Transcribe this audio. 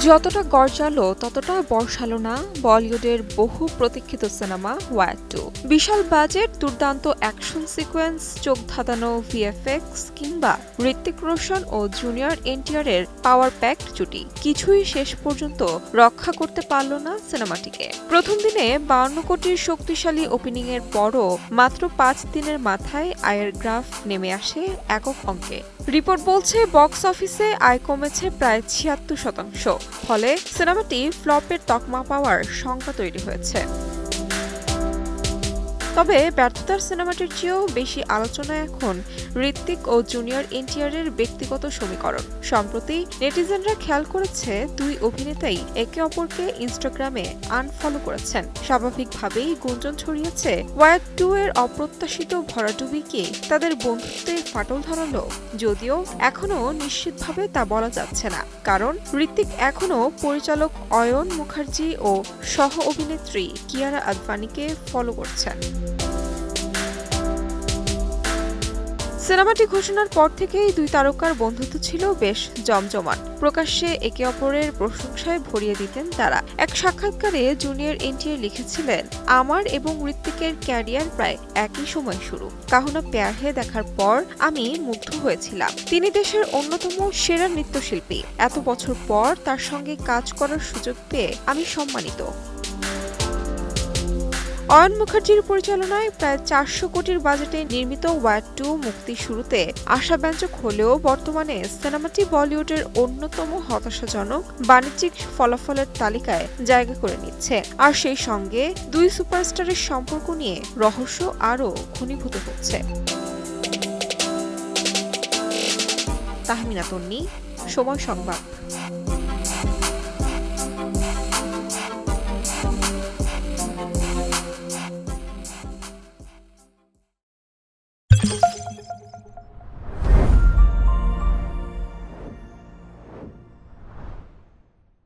যতটা গরজালো ততটা বর্ষালো না বলিউডের বহু প্রতীক্ষিত সিনেমা ওয়ার 2। বিশাল বাজেট, দুর্দান্ত অ্যাকশন সিকোয়েন্স, চোখ ধাঁধানো ভিএফএক্স কিংবা ঋত্বিক রোশন ও জুনিয়র এনটিআরের পাওয়ার প্যাকড জুটি কিছুই শেষ পর্যন্ত রক্ষা করতে পারল না সিনেমাটিকে। প্রথম দিনে 52 কোটির শক্তিশালী ওপেনিংয়ের পরও মাত্র 5 দিনের মাথায় আয়ের গ্রাফ নেমে আসে একক অঙ্কে। রিপোর্ট বলছে বক্স অফিসে আয় কমেছে প্রায় 76%। ফলে সিনেমাটি ফ্লপের তকমা পাওয়ার শঙ্কা তৈরি হয়েছে। তবে ব্যর্থতার সিনেমাটির চেয়েও বেশি আলোচনা এখন ঋত্বিক ও জুনিয়র এনটিআরের ব্যক্তিগত সমীকরণ। সম্প্রতি নেটিজেনরা খেয়াল করেছে দুই অভিনেতাই একে অপরকে ইনস্টাগ্রামে আনফলো করেছেন। স্বাভাবিকভাবেই গুঞ্জন ছড়িয়েছে ওয়ার 2 এর অপ্রত্যাশিত ভরাডুবি কি তাদের বন্ধুত্বের ফাটল ধরালো, যদিও এখনো নিশ্চিতভাবে তা বলা যাচ্ছে না, কারণ ঋত্বিক এখনো পরিচালক অয়ন মুখার্জি ও সহ অভিনেত্রী কিয়ারা আদভানিকে ফলো করছেন। সিনেমাটি ঘোষণার পর থেকেই দুই তারকার বন্ধুত্ব ছিল বেশ জমজমাট। প্রকাশ্যে একে অপরের প্রশংসায় ভরিয়ে দিতেন তারা। এক সাক্ষাৎকারে জুনিয়র এনটিআর লিখেছিলেন, আমার এবং ঋত্বিকের ক্যারিয়ার প্রায় একই সময় শুরু। কাহনা প্যার হে দেখার পর আমি মুগ্ধ হয়েছিলাম। তিনি দেশের অন্যতম সেরা নৃত্যশিল্পী। এত বছর পর তার সঙ্গে কাজ করার সুযোগ পেয়ে আমি সম্মানিত। অয়ন মুখার্জির পরিচালনায় প্রায় 400 কোটির বাজেটে নির্মিত ওয়ার 2 মুক্তির শুরুতে আশাব্যঞ্জক হলেও বর্তমানে সিনেমাটি বলিউডের অন্যতম হতাশাজনক বাণিজ্যিক ফলাফলের তালিকায় জায়গা করে নিচ্ছে। আর সেই সঙ্গে দুই সুপারস্টারের সম্পর্ক নিয়ে রহস্য আরও ঘনীভূত হচ্ছে। তাহমিনা তন্নি, সময় সংবাদ।